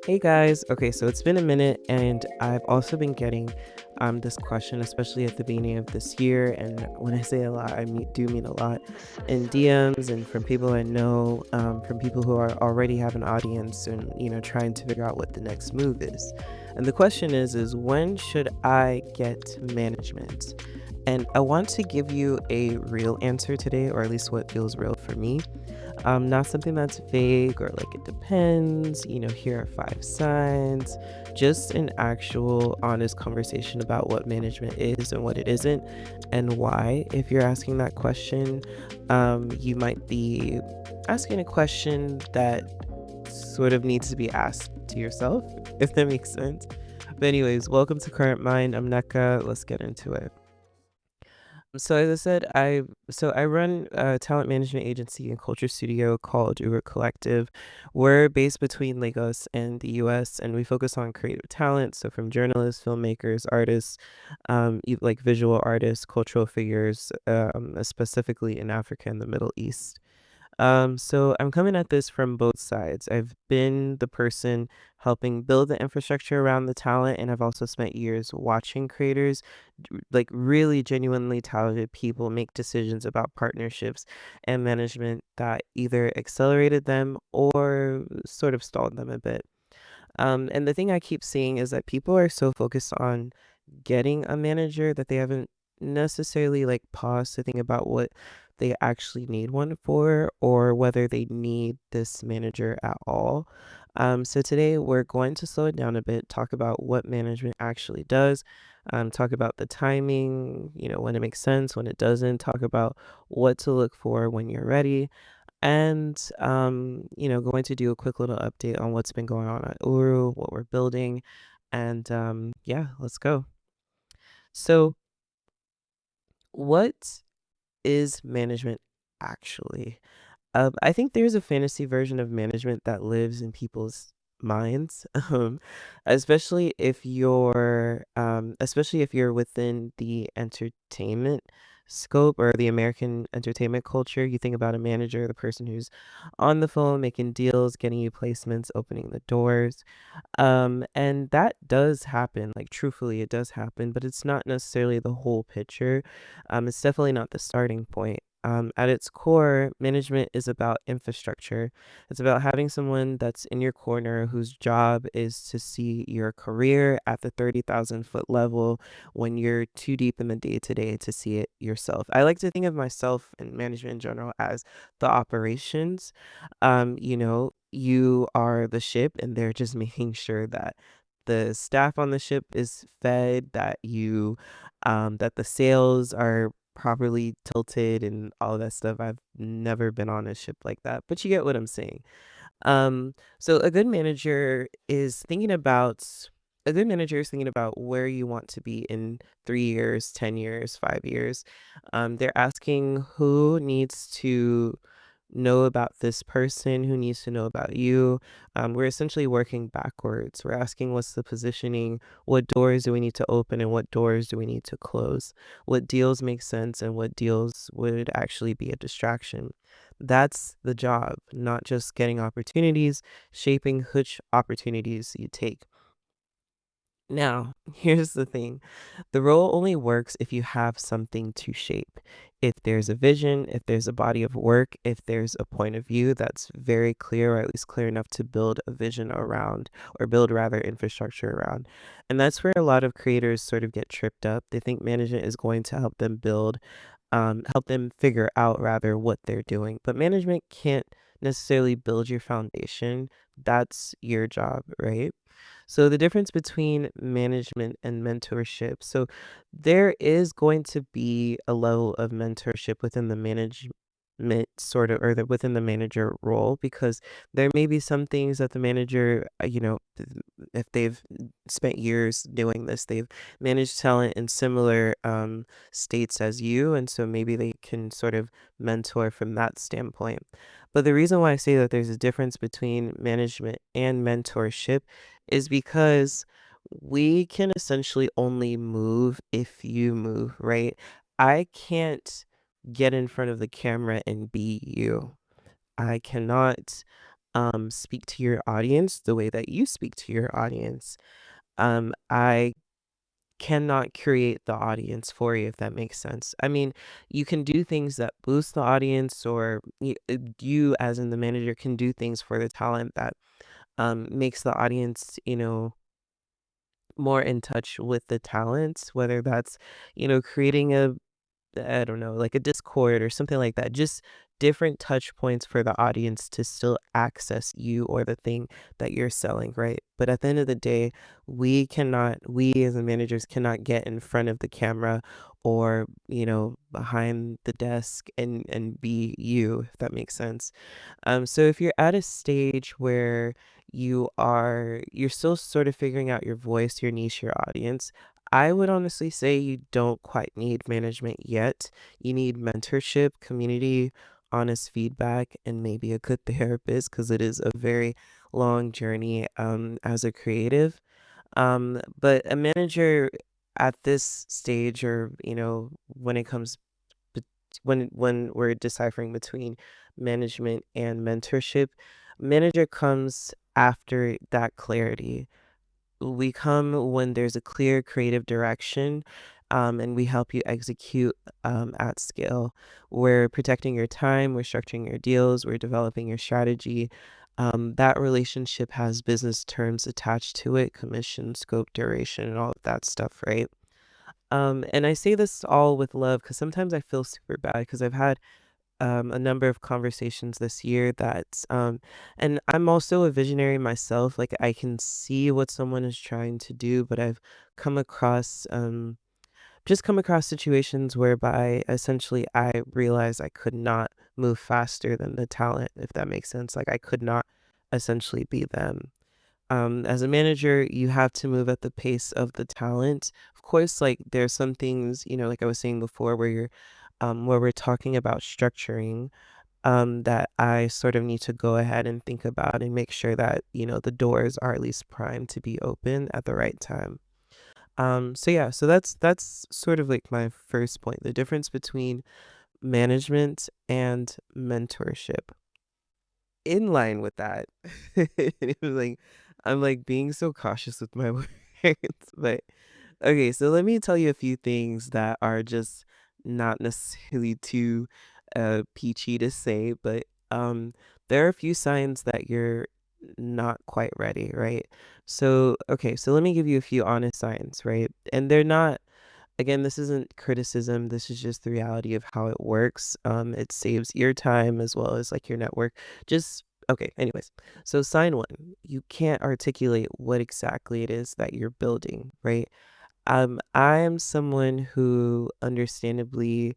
Hey guys, okay, so it's been a minute, and I've also been getting this question, especially at the beginning of this year. And when I say a lot, do mean a lot in DMs and from people I know, from people who are already have an audience and trying to figure out what the next move is. And the question is when should I get management? And I want to give you a real answer today, or at least what feels real for me. Not something that's vague or like it depends, here are 5 signs. Just an actual honest conversation about what management is and what it isn't and why. If you're asking that question, you might be asking a question that sort of needs to be asked to yourself, if that makes sense. But anyways, welcome to Current Mind. I'm Neka. Let's get into it. So as I said, I run a talent management agency and culture studio called Úrú Collective. We're based between Lagos and the US, and we focus on creative talent. So from journalists, filmmakers, artists, like visual artists, cultural figures, specifically in Africa and the Middle East. So I'm coming at this from both sides. I've been the person helping build the infrastructure around the talent, and I've also spent years watching creators, like really genuinely talented people, make decisions about partnerships and management that either accelerated them or sort of stalled them a bit. And the thing I keep seeing is that people are so focused on getting a manager that they haven't necessarily like paused to think about what they actually need one for or whether they need this manager at all. So today we're going to slow it down a bit, talk about what management actually does, talk about the timing, when it makes sense, when it doesn't, talk about what to look for when you're ready, and going to do a quick little update on what's been going on at Uru, what we're building, and yeah, let's go. So, what is management actually? I think there's a fantasy version of management that lives in people's minds, especially if you're within the entertainment scope or the American entertainment culture. You think about a manager, the person who's on the phone, making deals, getting you placements, opening the doors. And that does happen, like truthfully, it does happen, but it's not necessarily the whole picture. It's definitely not the starting point. At its core, management is about infrastructure. It's about having someone that's in your corner whose job is to see your career at the 30,000-foot level when you're too deep in the day to day to see it yourself. I like to think of myself and management in general as the operations. You are the ship, and they're just making sure that the staff on the ship is fed, that the sails are properly tilted and all that stuff. I've never been on a ship like that, but you get what I'm saying. So a good manager is thinking about where you want to be in 3 years, 10 years, 5 years. They're asking who needs to know about this person, who needs to know about you. We're essentially working backwards. We're asking what's the positioning, what doors do we need to open, and what doors do we need to close? What deals make sense, and what deals would actually be a distraction? That's the job, not just getting opportunities, shaping which opportunities you take. Now, here's the thing. The role only works if you have something to shape. If there's a vision, if there's a body of work, if there's a point of view that's very clear, or at least clear enough to build a vision around, or build rather infrastructure around. And that's where a lot of creators sort of get tripped up. They think management is going to help them figure out rather what they're doing. But management can't necessarily build your foundation. That's your job, right? So the difference between management and mentorship. So there is going to be a level of mentorship within the management sort of, or within the manager role, because there may be some things that the manager, if they've spent years doing this, they've managed talent in similar states as you, and so maybe they can sort of mentor from that standpoint. But the reason why I say that there's a difference between management and mentorship is because we can essentially only move if you move, right? I can't get in front of the camera and be you. I cannot speak to your audience the way that you speak to your audience. I cannot create the audience for you, if that makes sense. I mean, you can do things that boost the audience, or you as in the manager can do things for the talent that makes the audience, more in touch with the talents, whether that's, creating a I don't know, like a Discord or something like that. Just different touch points for the audience to still access you or the thing that you're selling, right? But at the end of the day, we as the managers cannot get in front of the camera or, behind the desk and be you, if that makes sense. So if you're at a stage where you're still sort of figuring out your voice, your niche, your audience, I would honestly say you don't quite need management yet. You need mentorship, community, honest feedback, and maybe a good therapist because it is a very long journey as a creative. But a manager at this stage, or when it comes bet- when we're deciphering between management and mentorship, manager comes after that clarity. We come when there's a clear creative direction, and we help you execute at scale. We're protecting your time, we're structuring your deals, we're developing your strategy. That relationship has business terms attached to it, commission, scope, duration, and all of that stuff, right? And I say this all with love because sometimes I feel super bad because I've had a number of conversations this year and I'm also a visionary myself. Like I can see what someone is trying to do, but I've come across, just come across situations whereby essentially I realized I could not move faster than the talent, if that makes sense. Like I could not essentially be them. As a manager, you have to move at the pace of the talent. Of course, like there's some things, like I was saying before, where we're talking about structuring, that I sort of need to go ahead and think about and make sure that, the doors are at least primed to be open at the right time. So yeah, so that's sort of like my first point, the difference between management and mentorship. In line with that, it was like I'm like being so cautious with my words, but okay, so let me tell you a few things that are just not necessarily too peachy to say, but there are a few signs that you're not quite ready, right? So, okay, so let me give you a few honest signs, right? And they're not, again, this isn't criticism, this is just the reality of how it works. It saves your time as well as like your network. Just okay, anyways. So sign one, you can't articulate what exactly it is that you're building, right? I am someone who understandably,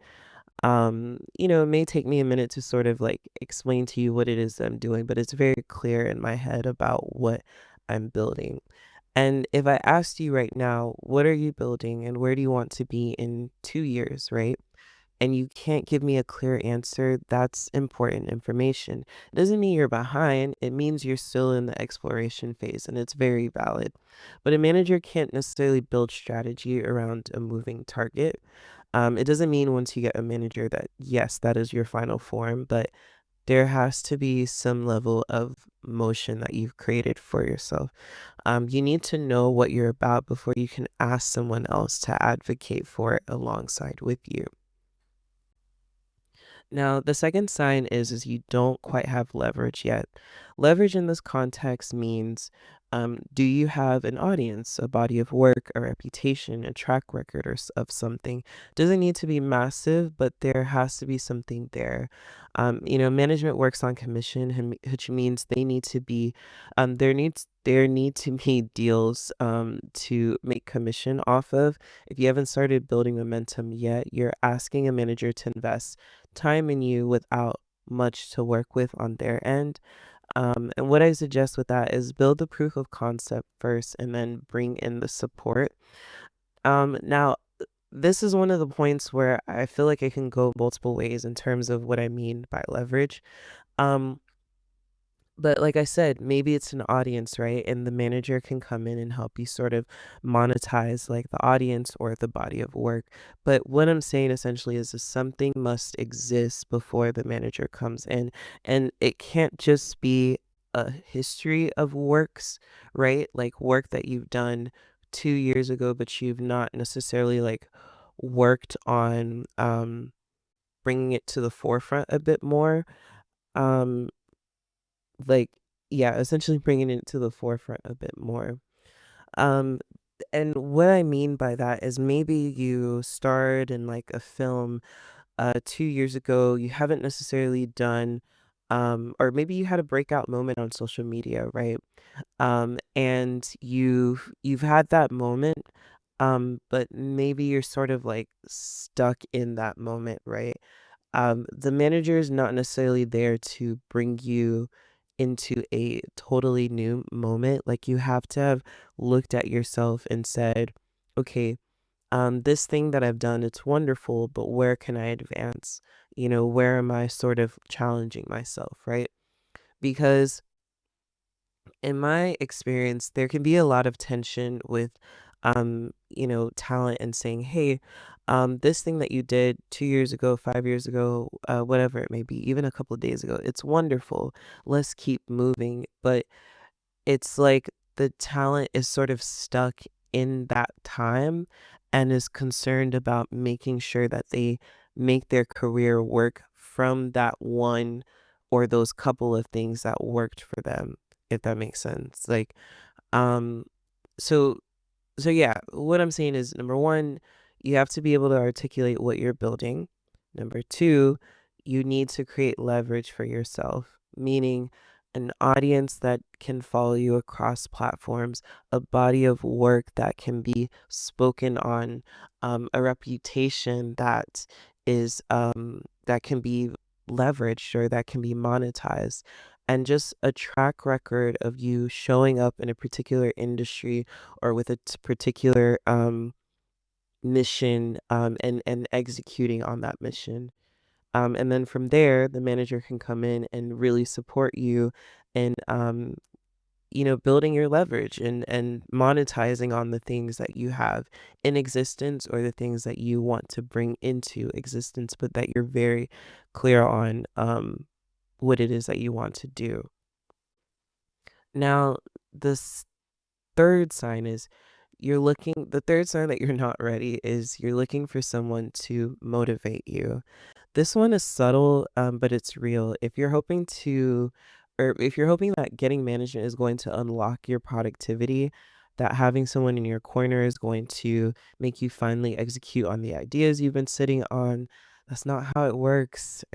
it may take me a minute to sort of like explain to you what it is that I'm doing, but it's very clear in my head about what I'm building. And if I asked you right now, what are you building and where do you want to be in 2 years, right? And you can't give me a clear answer, that's important information. It doesn't mean you're behind, it means you're still in the exploration phase, and it's very valid. But a manager can't necessarily build strategy around a moving target. It doesn't mean once you get a manager that, yes, that is your final form, but there has to be some level of motion that you've created for yourself. You need to know what you're about before you can ask someone else to advocate for it alongside with you. Now, the second sign is you don't quite have leverage yet. Leverage in this context means, do you have an audience, a body of work, a reputation, a track record, of something? Doesn't need to be massive, but there has to be something there. Management works on commission, which means they need to be, there need to be deals to make commission off of. If you haven't started building momentum yet, you're asking a manager to invest time in you without much to work with on their end. And what I suggest with that is build the proof of concept first and then bring in the support. Now, this is one of the points where I feel like it can go multiple ways in terms of what I mean by leverage. Um, But like I said, maybe it's an audience, right? And the manager can come in and help you sort of monetize like the audience or the body of work. But what I'm saying essentially is that something must exist before the manager comes in. And it can't just be a history of works, right? Like work that you've done 2 years ago, but you've not necessarily like worked on bringing it to the forefront a bit more. Um, like, yeah, essentially bringing it to the forefront a bit more. Um, and what I mean by that is maybe you starred in like a film 2 years ago, you haven't necessarily done, or maybe you had a breakout moment on social media, right? And you've had that moment, but maybe you're sort of like stuck in that moment, right? The manager is not necessarily there to bring you into a totally new moment. Like you have to have looked at yourself and said, okay, this thing that I've done, it's wonderful, but where can I advance? Where am I sort of challenging myself, right? Because in my experience, there can be a lot of tension with, talent and saying, hey, this thing that you did 2 years ago, 5 years ago, whatever it may be, even a couple of days ago, it's wonderful. Let's keep moving. But it's like the talent is sort of stuck in that time and is concerned about making sure that they make their career work from that one or those couple of things that worked for them, if that makes sense. Like, um, so so yeah, what I'm saying is number one, you have to be able to articulate what you're building. Number two, you need to create leverage for yourself, meaning an audience that can follow you across platforms, a body of work that can be spoken on, a reputation that can be leveraged or that can be monetized, and just a track record of you showing up in a particular industry or with a particular mission, and executing on that mission. And then from there, the manager can come in and really support you in building your leverage and monetizing on the things that you have in existence or the things that you want to bring into existence, but that you're very clear on what it is that you want to do. Now, the third sign is the third sign that you're not ready is you're looking for someone to motivate you. This one is subtle, but it's real. If you're hoping that getting management is going to unlock your productivity, that having someone in your corner is going to make you finally execute on the ideas you've been sitting on, that's not how it works.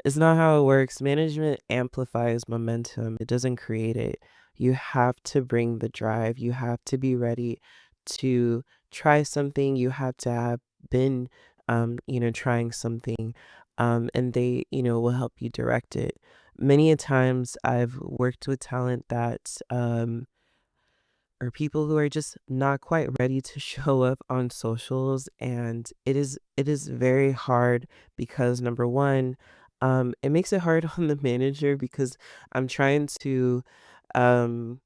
It's not how it works. Management amplifies momentum, it doesn't create it. You have to bring the drive. You have to be ready to try something. You have to have been, trying something, and they, will help you direct it. Many a times I've worked with talent that, or people who are just not quite ready to show up on socials, and it is very hard because number one, it makes it hard on the manager because i'm trying to um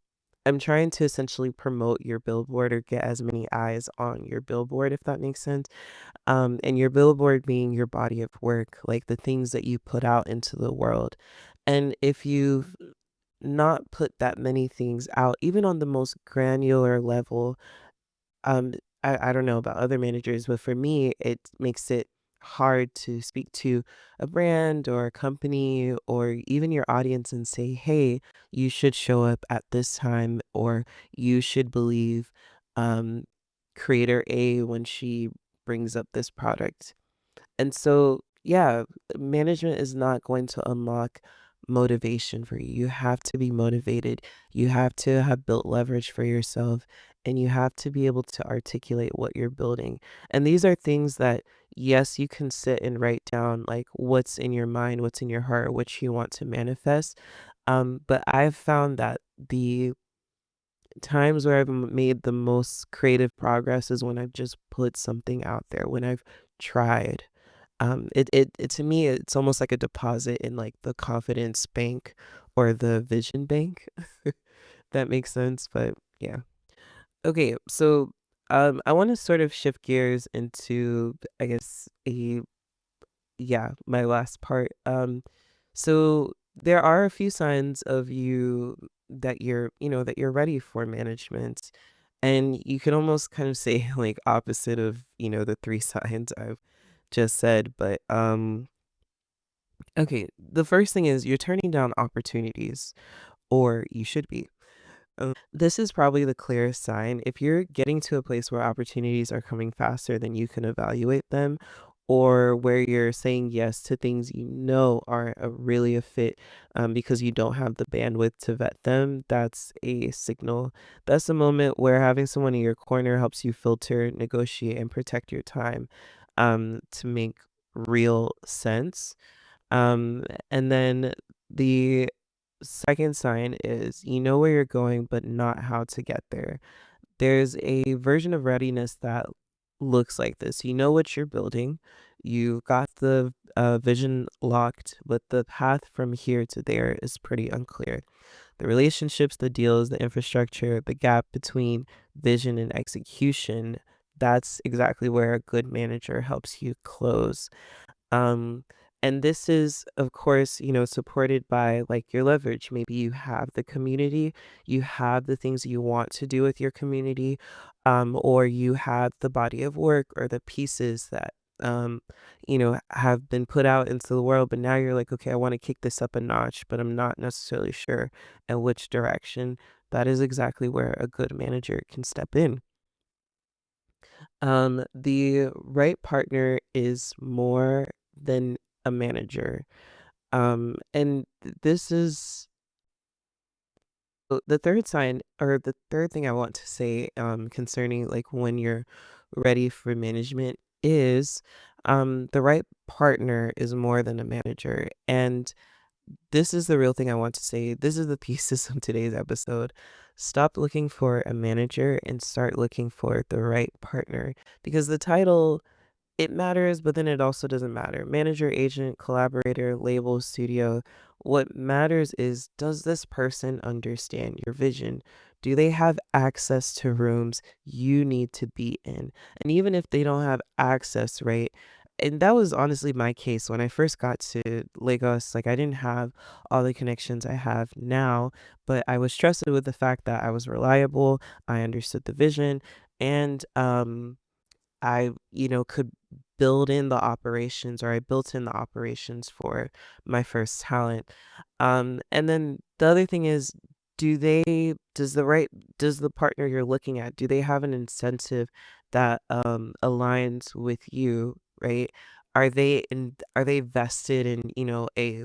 I'm trying to essentially promote your billboard or get as many eyes on your billboard, if that makes sense. And your billboard being your body of work, like the things that you put out into the world. And if you've not put that many things out, even on the most granular level. Um, I don't know about other managers, but for me, it makes it hard to speak to a brand or a company or even your audience and say, hey, you should show up at this time, or you should believe um, creator A when she brings up this product. And so, yeah, management is not going to unlock motivation for you. You have to be motivated. You have to have built leverage for yourself, and you have to be able to articulate what you're building. And these are things that, yes, you can sit and write down like what's in your mind, what's in your heart, what you want to manifest. But I've found that the times where I've made the most creative progress is when I've just put something out there, when I've tried. It to me, it's almost like a deposit in like the confidence bank or the vision bank. That makes sense, but yeah. Okay, so I want to sort of shift gears into, I guess, a yeah, my last part. So there are a few signs of you that that you're ready for management. And you can almost kind of say like opposite of, the three signs I've just said, but okay, the first thing is you're turning down opportunities, or you should be. This is probably the clearest sign. If you're getting to a place where opportunities are coming faster than you can evaluate them, or where you're saying yes to things you know aren't really a fit because you don't have the bandwidth to vet them, that's a signal. That's the moment where having someone in your corner helps you filter, negotiate, and protect your time to make real sense. Um, and then the second sign is you know where you're going, but not how to get there. There's a version of readiness that looks like this. You know what you're building, you got the vision locked, but the path from here to there is pretty unclear. The relationships, the deals, the infrastructure, the gap between vision and execution, that's exactly where a good manager helps you close. Um, and this is, of course, supported by like your leverage. Maybe you have the community, you have the things you want to do with your community, or you have the body of work or the pieces that, have been put out into the world. But now you're like, okay, I want to kick this up a notch, but I'm not necessarily sure in which direction. That is exactly where a good manager can step in. The right partner is more than a manager. This is the third sign, or the third thing I want to say concerning like when you're ready for management is the right partner is more than a manager. And this is the real thing I want to say. This is the thesis of today's episode. Stop looking for a manager and start looking for the right partner, because the title, it matters, but then it also doesn't matter. Manager, agent, collaborator, label, studio. What matters is, does this person understand your vision? Do they have access to rooms you need to be in? And even if they don't have access, right? And that was honestly my case when I first got to Lagos. Like, I didn't have all the connections I have now, but I was trusted with the fact that I was reliable, I understood the vision, and I, could build in the operations, or I built in the operations for my first talent. And then the other thing is, does the partner you're looking at, do they have an incentive that aligns with you, right? Are they vested in, a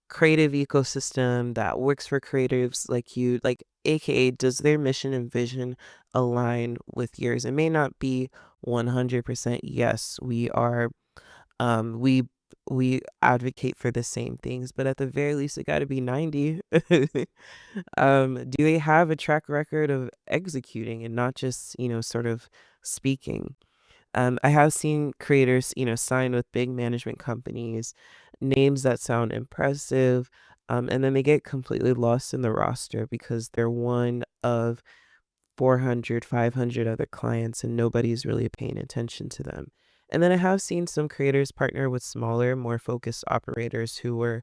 creative ecosystem that works for creatives like you, like aka does their mission and vision align with yours? It may not be 100% yes, we we advocate for the same things, but at the very least it got to be 90. Do they have a track record of executing and not just, sort of speaking? I have seen creators, sign with big management companies, names that sound impressive, and then they get completely lost in the roster because they're one of 400, 500 other clients and nobody's really paying attention to them. And then I have seen some creators partner with smaller, more focused operators who were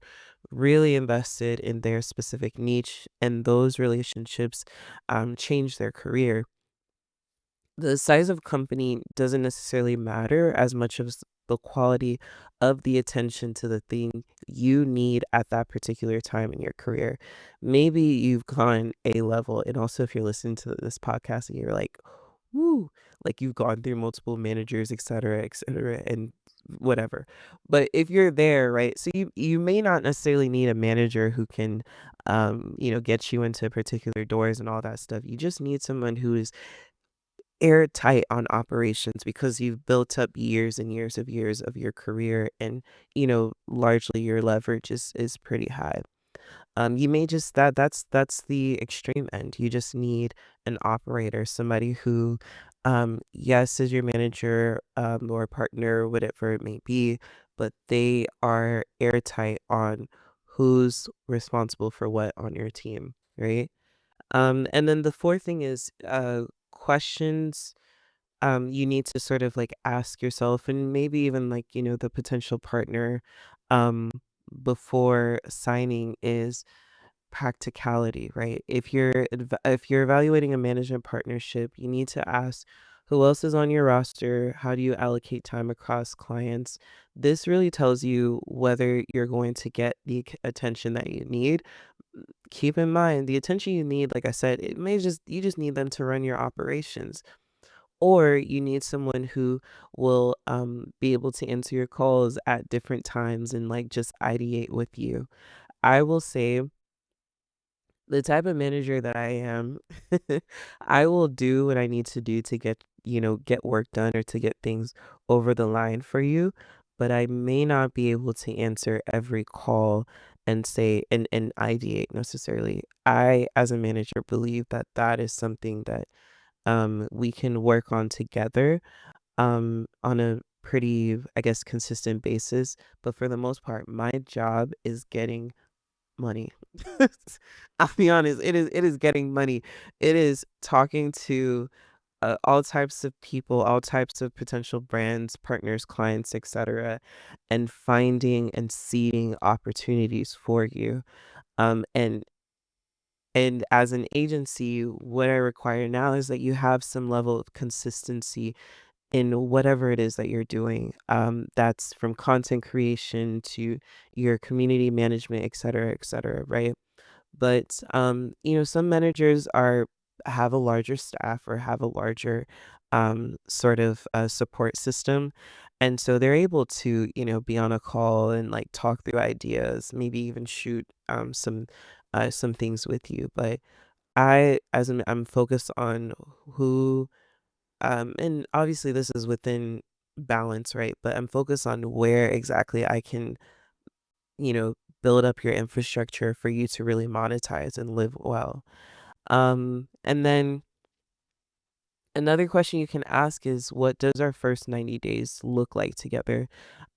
really invested in their specific niche, and those relationships change their career. The size of company doesn't necessarily matter as much as the quality of the attention to the thing you need at that particular time in your career. Maybe you've gone A level, and also if you're listening to this podcast and you're like, woo, like you've gone through multiple managers, et cetera, and whatever. But if you're there, right? So you may not necessarily need a manager who can get you into particular doors and all that stuff. You just need someone who is airtight on operations because you've built up years and years of your career, and largely your leverage is pretty high. You may just that's the extreme end. You just need an operator, somebody who yes, is your manager or partner, whatever it may be, but they are airtight on who's responsible for what on your team, right? And then the fourth thing is questions you need to sort of like ask yourself and maybe even like, the potential partner um, before signing is practicality, right? If you're evaluating a management partnership, you need to ask who else is on your roster, how do you allocate time across clients? This really tells you whether you're going to get the attention that you need. Keep in mind, the attention you need, like I said, it may just you just need them to run your operations, or you need someone who will be able to answer your calls at different times and like just ideate with you. I will say the type of manager that I am, I will do what I need to do to get work done or to get things over the line for you, but I may not be able to answer every call and say and ideate necessarily. I, as a manager, believe that that is something that we can work on together on a pretty, I guess, consistent basis. But for the most part, my job is getting money. I'll be honest, it is getting money. It is talking to all types of people, all types of potential brands, partners, clients, etc., and finding and seeding opportunities for you. And as an agency, what I require now is that you have some level of consistency in whatever it is that you're doing. That's from content creation to your community management, et cetera, right? But some managers are have a larger staff or have a larger sort of support system. And so they're able to, be on a call and like talk through ideas, maybe even shoot some things with you. But I'm focused on who and obviously this is within balance, right? But I'm focused on where exactly I can, you know, build up your infrastructure for you to really monetize and live well. And then another question you can ask is, what does our first 90 days look like together?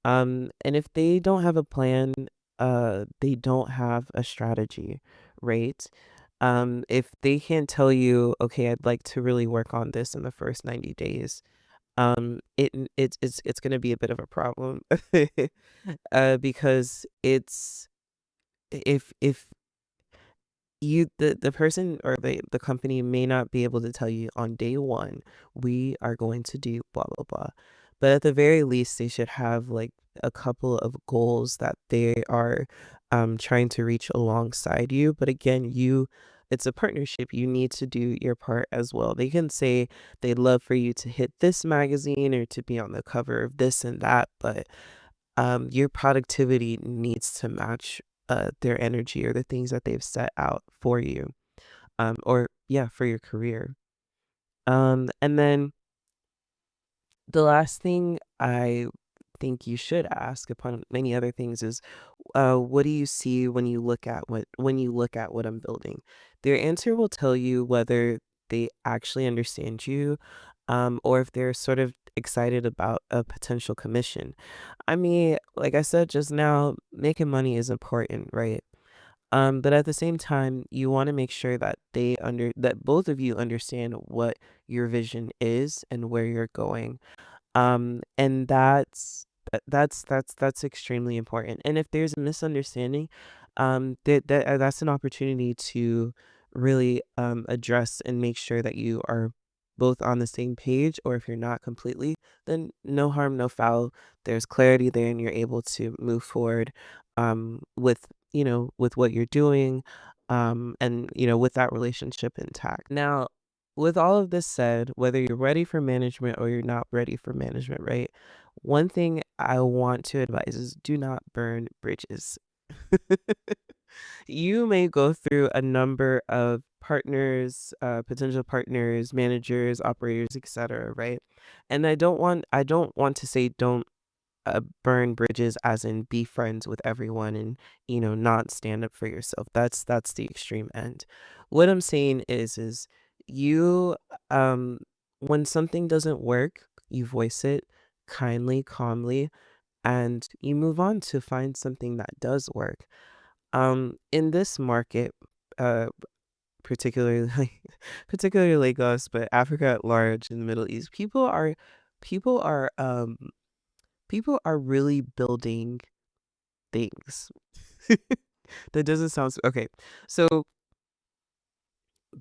And if they don't have a plan, they don't have a strategy, right? If they can't tell you, okay, I'd like to really work on this in the first 90 days, it's gonna be a bit of a problem. Because it's if the person or the company may not be able to tell you on day one, we are going to do blah blah blah. But at the very least, they should have like a couple of goals that they are trying to reach alongside you. But again, it's a partnership. You need to do your part as well. They can say they'd love for you to hit this magazine or to be on the cover of this and that, but your productivity needs to match their energy or the things that they've set out for you, or yeah, for your career. And then the last thing I think you should ask, upon many other things, is what do you see when you look at what I'm building? Their answer will tell you whether they actually understand you, or if they're sort of excited about a potential commission. I mean, like I said just now, making money is important, right? But at the same time, you want to make sure that that both of you understand what your vision is and where you're going. And that's extremely important. And if there's a misunderstanding, that's an opportunity to really address and make sure that you are both on the same page, or if you're not completely, then no harm, no foul. There's clarity there and you're able to move forward with with what you're doing, and with that relationship intact. Now, with all of this said, whether you're ready for management or you're not ready for management, right? One thing I want to advise is do not burn bridges. You may go through a number of partners, potential partners, managers, operators, etc., right? And I don't want to say don't burn bridges as in be friends with everyone and not stand up for yourself. That's the extreme end. What I'm saying is you when something doesn't work, you voice it kindly, calmly, and you move on to find something that does work. In this market, uh, particularly particularly Lagos, but Africa at large in the Middle East, people are people are really building things. That doesn't sound okay. So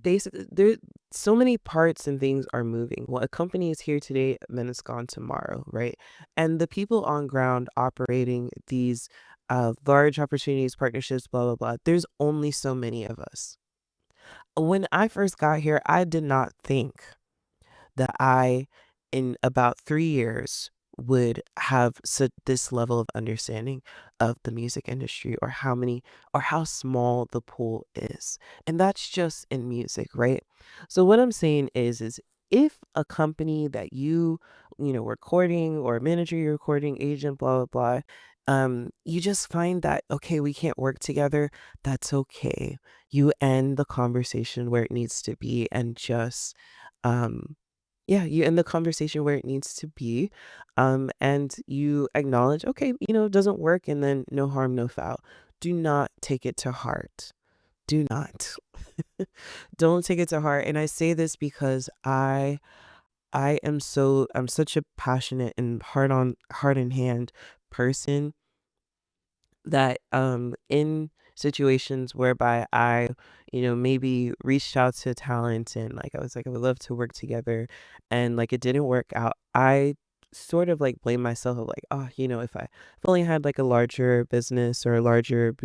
basically, there so many parts and things are moving. Well, a company is here today, then it's gone tomorrow, right? And the people on ground operating these large opportunities, partnerships, blah blah blah. There's only so many of us. When I first got here, I did not think that I, in about 3 years, would have this level of understanding of the music industry, or how many, or how small the pool is. And that's just in music, right? So what I'm saying is if a company that recording, or manager you're recording, agent, blah, blah, blah, you just find that, okay, we can't work together, that's okay. You end the conversation where it needs to be, and just, um, yeah, you end the conversation where it needs to be, and you acknowledge, okay, it doesn't work, and then no harm, no foul. Do not take it to heart. Do not. Don't take it to heart. And I say this because I'm such a passionate and heart and hand person, that in situations whereby I, maybe reached out to talent, and like I was like, I would love to work together, and like it didn't work out, I sort of like blame myself of like, oh, if I only had like a larger business, or a larger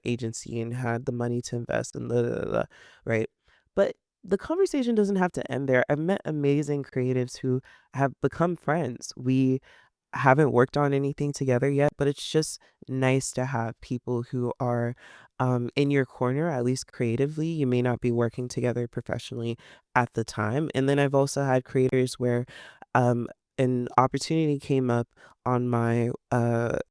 agency, and had the money to invest in the right. But the conversation doesn't have to end there. I've met amazing creatives who have become friends. We haven't worked on anything together yet, but it's just nice to have people who are in your corner, at least creatively. You may not be working together professionally at the time. And then I've also had creators where um, an opportunity came up on my that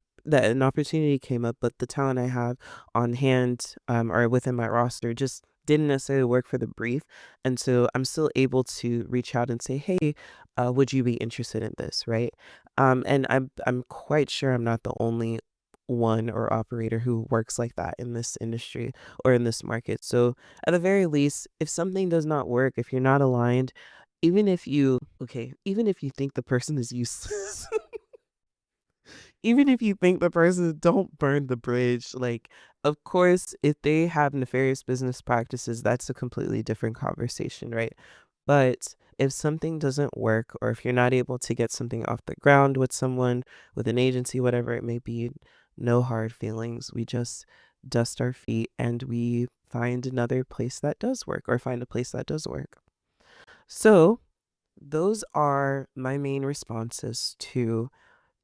an opportunity came up, but the talent I have on hand, or within my roster, just didn't necessarily work for the brief. And so I'm still able to reach out and say, hey, would you be interested in this, right? And I'm quite sure I'm not the only one or operator who works like that in this industry, or in this market. So at the very least, if something does not work, if you're not aligned, even if you think the person is useless, even if you think the person, don't burn the bridge. Like, of course, if they have nefarious business practices, that's a completely different conversation, right? But if something doesn't work, or if you're not able to get something off the ground with someone, with an agency, whatever it may be, no hard feelings. We just dust our feet, and we find another place that does work, or find a place that does work. So, those are my main responses to,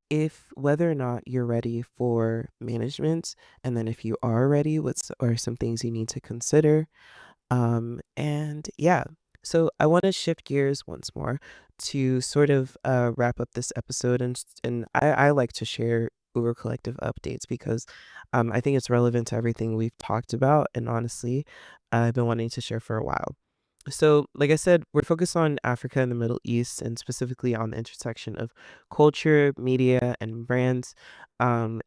if whether or not you're ready for management, and then if you are ready, what's are some things you need to consider. And yeah, so I want to shift gears once more to sort of wrap up this episode, and I like to share Uber Collective updates, because I think it's relevant to everything we've talked about, and honestly, I've been wanting to share for a while. So, like I said, we're focused on Africa and the Middle East, and specifically on the intersection of culture, media, and brands. And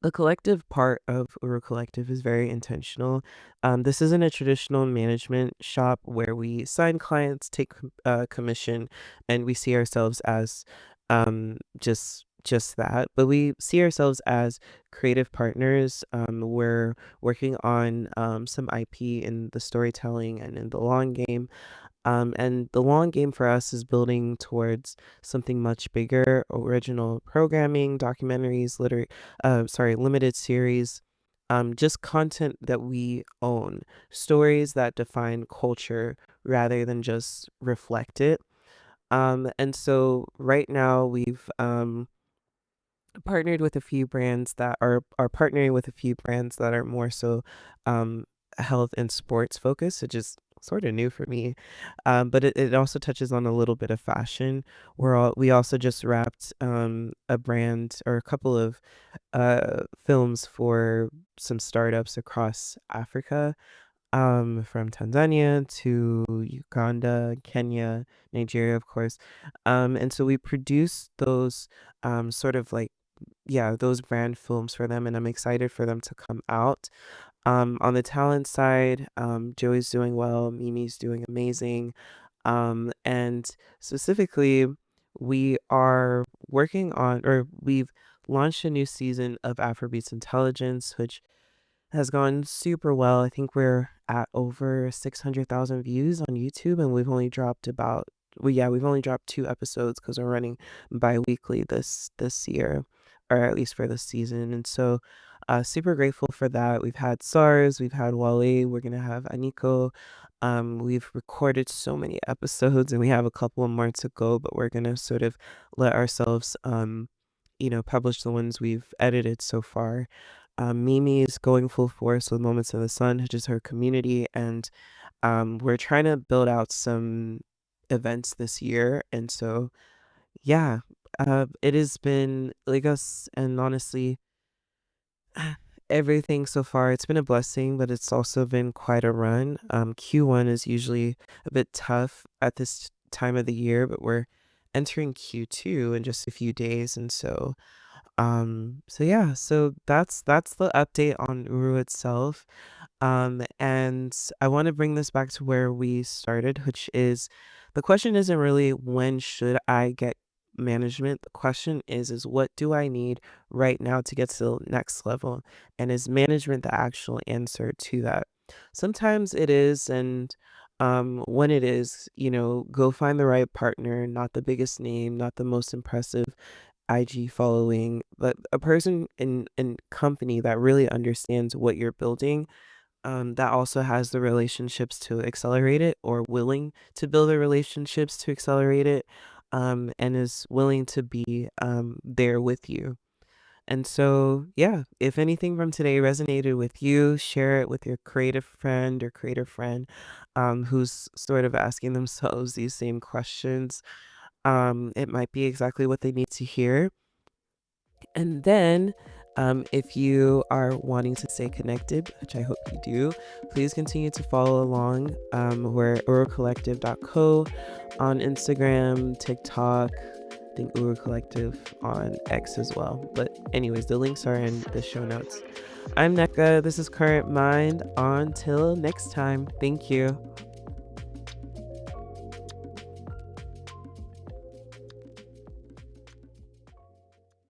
the collective part of Uru Collective is very intentional. This isn't a traditional management shop where we sign clients, take commission, and we see ourselves as just that. But we see ourselves as creative partners. We're working on some IP in the storytelling and in the long game. And the long game for us is building towards something much bigger: original programming, documentaries, limited series, just content that we own, stories that define culture rather than just reflect it. And so right now we've partnered with a few brands that are partnering with a few brands that are more so um health and sports focused, which is sort of new for me. But it also touches on a little bit of fashion. We also just wrapped a brand, or a couple of films for some startups across Africa, from Tanzania to Uganda, Kenya, Nigeria, of course. And so we produce those sort of like yeah, those brand films for them, and I'm excited for them to come out. On the talent side, Joey's doing well, Mimi's doing amazing. And specifically, we are working on, or we've launched a new season of Afrobeats Intelligence, which has gone super well. I think we're at over 600,000 views on YouTube, and we've only dropped about, well, yeah, we've only dropped 2 episodes because we're running bi-weekly this year, or at least for this season. And so, super grateful for that. We've had SARS, we've had Wale, we're gonna have Aniko. We've recorded so many episodes, and we have a couple more to go, but we're gonna sort of let ourselves, publish the ones we've edited so far. Mimi is going full force with Moments in the Sun, which is her community, and we're trying to build out some events this year. And so, yeah, it has been like us, and honestly, everything so far, it's been a blessing, but it's also been quite a run. Q1 is usually a bit tough at this time of the year, but we're entering Q2 in just a few days, and so yeah, so that's the update on Uru itself. And I want to bring this back to where we started, which is the question isn't really when should I get management? The question is what do I need right now to get to the next level? And is management the actual answer to that? Sometimes it is, and when it is, go find the right partner, not the biggest name, not the most impressive IG following, but a person in company that really understands what you're building, that also has the relationships to accelerate it, or willing to build the relationships to accelerate it, and is willing to be there with you. And so, yeah, if anything from today resonated with you, share it with your creative friend or creator friend, who's sort of asking themselves these same questions. It might be exactly what they need to hear. And then, if you are wanting to stay connected, which I hope you do, please continue to follow along. We're urucollective.co on Instagram, TikTok, I think Úrú Collective on X as well. But anyways, the links are in the show notes. I'm Neka. This is Current Mind. Until next time, thank you.